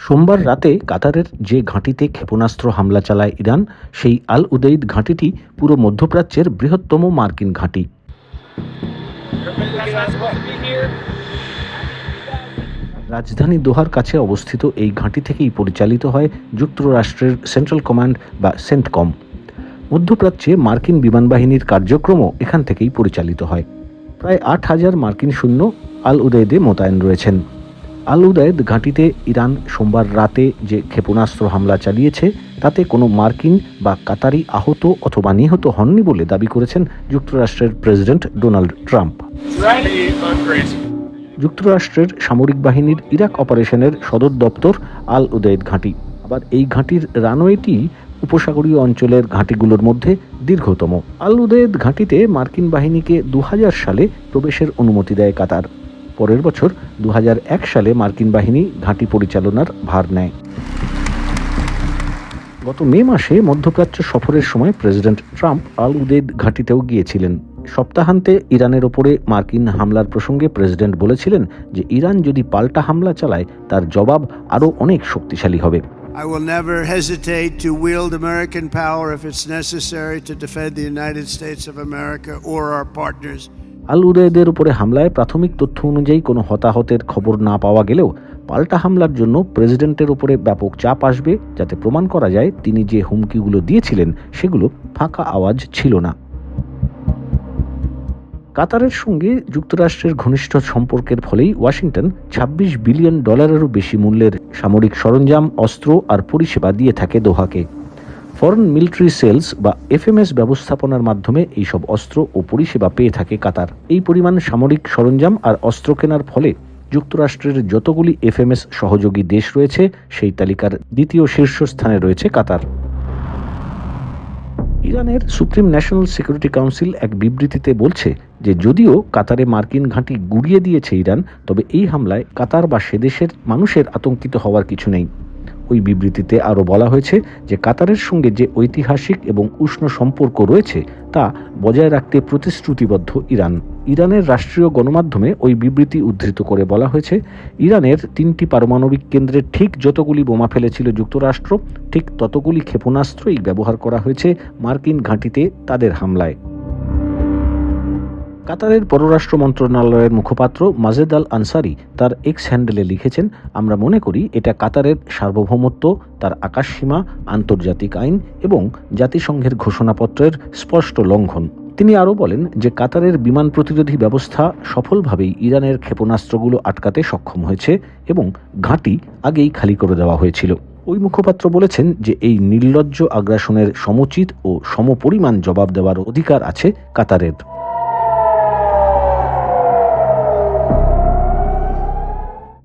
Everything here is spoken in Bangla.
সোমবার রাতে কাতারের যে ঘাঁটিতে ক্ষেপণাস্ত্র হামলা চালায় ইরান, সেই আল উদেইদ ঘাঁটিটি পুরো মধ্যপ্রাচ্যের বৃহত্তম মার্কিন ঘাঁটি। রাজধানী দোহার কাছে অবস্থিত এই ঘাঁটি থেকেই পরিচালিত হয় যুক্তরাষ্ট্রের সেন্ট্রাল কমান্ড বা সেন্টকম। মধ্যপ্রাচ্যে মার্কিন বিমান বাহিনীর কার্যক্রমও এখান থেকেই পরিচালিত হয়। প্রায় 8,000 মার্কিন সৈন্য আল উদেইদে মোতায়েন রয়েছেন। আল উদেইদ ঘাঁটিতে ইরান সোমবার রাতে যে ক্ষেপণাস্ত্র হামলা চালিয়েছে তাতে কোনো মার্কিন বা কাতারি আহত অথবা নিহত হননি বলে দাবি করেছেন যুক্তরাষ্ট্রের প্রেসিডেন্ট ডোনাল্ড ট্রাম্প। যুক্তরাষ্ট্রের সামরিক বাহিনীর ইরাক অপারেশনের সদর দপ্তর আল উদেইদ ঘাঁটি। আবার এই ঘাঁটির রানওয়েটি উপসাগরীয় অঞ্চলের ঘাঁটিগুলোর মধ্যে দীর্ঘতম। আল উদেইদ ঘাঁটিতে মার্কিন বাহিনীকে 2000 সালে প্রবেশের অনুমতি দেয় কাতার। পরের বছর 2001 সালে মার্কিন বাহিনী ঘাঁটি পরিচালনার ভার নেয়। গত মে মাসে মধ্যপ্রাচ্য সফরের সময় প্রেসিডেন্ট ট্রাম্প আল উদেইদ ঘাঁটিতেও গিয়েছিলেন। সপ্তাহান্তে ইরানের ওপরে মার্কিন হামলার প্রসঙ্গে প্রেসিডেন্ট বলেছিলেন যে ইরান যদি পাল্টা হামলা চালায় তার জবাব আরও অনেক শক্তিশালী হবে। I will never hesitate to wield American power if it's necessary to defend the United States of America or our partners. আল উদেইদের উপরে হামলায় প্রাথমিক তথ্য অনুযায়ী কোনো হতাহতের খবর না পাওয়া গেলেও পাল্টা হামলার জন্য প্রেসিডেন্টের উপরে ব্যাপক চাপ আসবে, যাতে প্রমাণ করা যায় তিনি যে হুমকিগুলো দিয়েছিলেন সেগুলো ফাঁকা আওয়াজ ছিল না। কাতারের সঙ্গে যুক্তরাষ্ট্রের ঘনিষ্ঠ সম্পর্কের ফলেই ওয়াশিংটন $26 বিলিয়ন বেশি মূল্যের সামরিক সরঞ্জাম, অস্ত্র আর পরিষেবা দিয়ে থাকে দোহাকে। ফরেন মিলিটারি সেলস বা এফএমএস ব্যবস্থাপনার মাধ্যমে এইসব অস্ত্র ও পরিষেবা পেয়ে থাকে কাতার। এই পরিমাণ সামরিক সরঞ্জাম আর অস্ত্র কেনার ফলে যুক্তরাষ্ট্রের যতগুলি এফএমএস সহযোগী দেশ রয়েছে সেই তালিকার দ্বিতীয় শীর্ষস্থানে রয়েছে কাতার। ইরানের সুপ্রিম ন্যাশনাল সিকিউরিটি কাউন্সিল এক বিবৃতিতে বলছে যে যদিও কাতারে মার্কিন ঘাঁটি গুড়িয়ে দিয়েছে ইরান, তবে এই হামলায় কাতার বা সে দেশের মানুষের আতঙ্কিত হওয়ার কিছু নেই। ওই বিবৃতিতে আরও বলা হয়েছে যে কাতারের সঙ্গে যে ঐতিহাসিক এবং উষ্ণ সম্পর্ক রয়েছে তা বজায় রাখতে প্রতিশ্রুতিবদ্ধ ইরান। ইরানের রাষ্ট্রীয় গণমাধ্যমে ওই বিবৃতি উদ্ধৃত করে বলা হয়েছে, ইরানের 3টি পারমাণবিক কেন্দ্রে ঠিক যতগুলি বোমা ফেলেছিল যুক্তরাষ্ট্র, ঠিক ততগুলি ক্ষেপণাস্ত্রই ব্যবহার করা হয়েছে মার্কিন ঘাঁটিতে তাদের হামলায়। কাতারের পররাষ্ট্র মন্ত্রণালয়ের মুখপাত্র মাজেদ আল আনসারি তার এক্স হ্যান্ডেলে লিখেছেন, আমরা মনে করি এটা কাতারের সার্বভৌমত্ব, তার আকাশসীমা, আন্তর্জাতিক আইন এবং জাতিসংঘের ঘোষণাপত্রের স্পষ্ট লঙ্ঘন। তিনি আরও বলেন যে কাতারের বিমান প্রতিরোধী ব্যবস্থা সফলভাবেই ইরানের ক্ষেপণাস্ত্রগুলো আটকাতে সক্ষম হয়েছে এবং ঘাঁটি আগেই খালি করে দেওয়া হয়েছিল। ওই মুখপাত্র বলেছেন যে এই নির্লজ্জ আগ্রাসনের সমুচিত ও সমপরিমাণ জবাব দেওয়ার অধিকার আছে কাতারের।